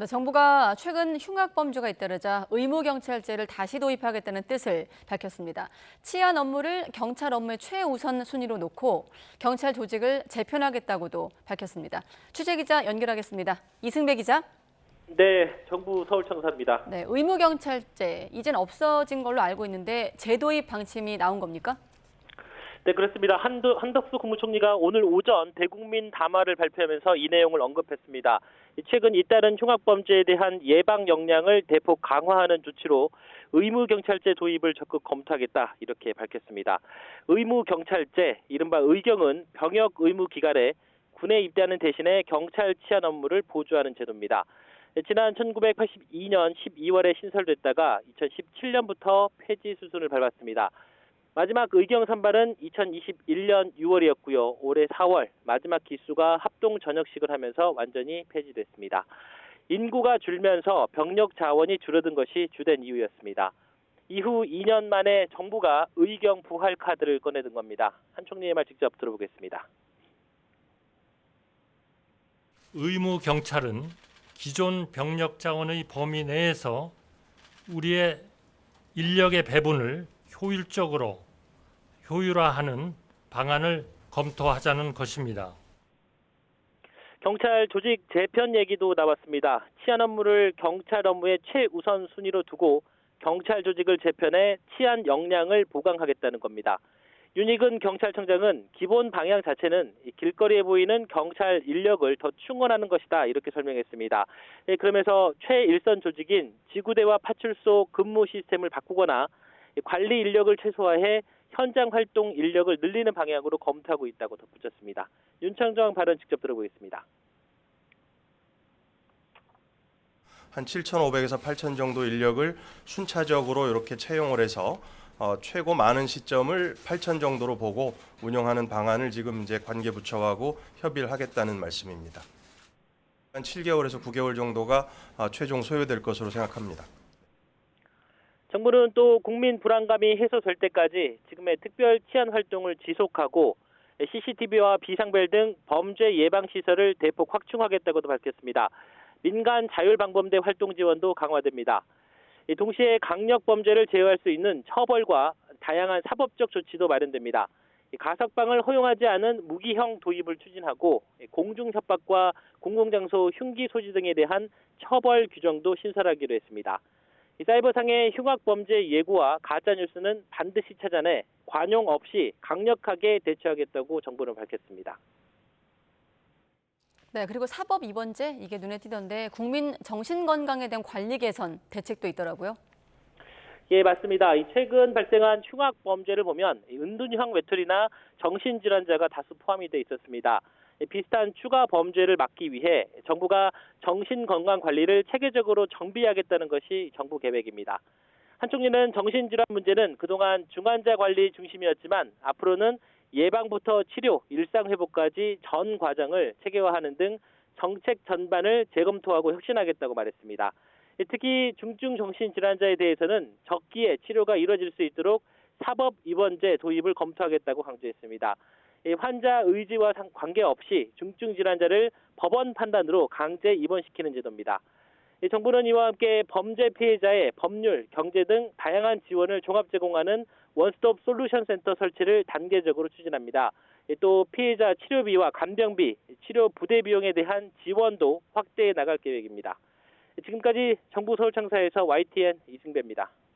네, 정부가 최근 흉악 범죄가 잇따르자 의무경찰제를 다시 도입하겠다는 뜻을 밝혔습니다. 치안 업무를 경찰 업무의 최우선 순위로 놓고 경찰 조직을 재편하겠다고도 밝혔습니다. 취재기자 연결하겠습니다. 이승배 기자. 네, 정부 서울청사입니다. 네, 의무경찰제 이젠 없어진 걸로 알고 있는데 재도입 방침이 나온 겁니까? 네, 그렇습니다. 한덕수 국무총리가 오늘 오전 대국민 담화를 발표하면서 이 내용을 언급했습니다. 최근 잇따른 흉악범죄에 대한 예방 역량을 대폭 강화하는 조치로 의무경찰제 도입을 적극 검토하겠다 이렇게 밝혔습니다. 의무경찰제, 이른바 의경은 병역 의무 기간에 군에 입대하는 대신에 경찰 치안 업무를 보조하는 제도입니다. 지난 1982년 12월에 신설됐다가 2017년부터 폐지 수순을 밟았습니다. 마지막 의경 선발은 2021년 6월이었고요. 올해 4월 마지막 기수가 합동 전역식을 하면서 완전히 폐지됐습니다. 인구가 줄면서 병력 자원이 줄어든 것이 주된 이유였습니다. 이후 2년 만에 정부가 의경 부활 카드를 꺼내든 겁니다. 한 총리의 말 직접 들어보겠습니다. 의무 경찰은 기존 병력 자원의 범위 내에서 우리의 인력의 배분을 효율화하는 방안을 검토하자는 것입니다. 경찰 조직 재편 얘기도 나왔습니다. 치안 업무를 경찰 업무의 최우선 순위로 두고 경찰 조직을 재편해 치안 역량을 보강하겠다는 겁니다. 윤익은 경찰청장은 기본 방향 자체는 길거리에 보이는 경찰 인력을 더 충원하는 것이다 이렇게 설명했습니다. 그러면서 최일선 조직인 지구대와 파출소 근무 시스템을 바꾸거나 관리 인력을 최소화해 현장 활동 인력을 늘리는 방향으로 검토하고 있다고 덧붙였습니다. 윤 청장 발언 직접 들어보겠습니다. 한 7,500에서 8,000 정도 인력을 순차적으로 이렇게 채용을 해서 최고 많은 시점을 8,000 정도로 보고 운영하는 방안을 지금 이제 관계부처하고 협의를 하겠다는 말씀입니다. 한 7개월에서 9개월 정도가 최종 소요될 것으로 생각합니다. 정부는 또 국민 불안감이 해소될 때까지 지금의 특별 치안 활동을 지속하고 CCTV와 비상벨 등 범죄 예방 시설을 대폭 확충하겠다고도 밝혔습니다. 민간 자율방범대 활동 지원도 강화됩니다. 동시에 강력 범죄를 제어할 수 있는 처벌과 다양한 사법적 조치도 마련됩니다. 가석방을 허용하지 않은 무기형 도입을 추진하고 공중 협박과 공공장소 흉기 소지 등에 대한 처벌 규정도 신설하기로 했습니다. 사이버상의 흉악범죄 예고와 가짜뉴스는 반드시 찾아내 관용 없이 강력하게 대처하겠다고 정부는 밝혔습니다. 네, 그리고 사법 입원제 이게 눈에 띄던데 국민 정신건강에 대한 관리 개선 대책도 있더라고요. 예, 맞습니다. 최근 발생한 흉악범죄를 보면 은둔형 외톨이나 정신질환자가 다수 포함이 돼 있었습니다. 비슷한 추가 범죄를 막기 위해 정부가 정신건강관리를 체계적으로 정비하겠다는 것이 정부 계획입니다. 한 총리는 정신질환 문제는 그동안 중환자 관리 중심이었지만 앞으로는 예방부터 치료, 일상회복까지 전 과정을 체계화하는 등 정책 전반을 재검토하고 혁신하겠다고 말했습니다. 특히 중증 정신질환자에 대해서는 적기에 치료가 이루어질 수 있도록 사법 입원제 도입을 검토하겠다고 강조했습니다. 환자 의지와 관계없이 중증 질환자를 법원 판단으로 강제 입원시키는 제도입니다. 정부는 이와 함께 범죄 피해자의 법률, 경제 등 다양한 지원을 종합 제공하는 원스톱 솔루션 센터 설치를 단계적으로 추진합니다. 또 피해자 치료비와 간병비, 치료 부대 비용에 대한 지원도 확대해 나갈 계획입니다. 지금까지 정부 서울청사에서 YTN 이승배입니다.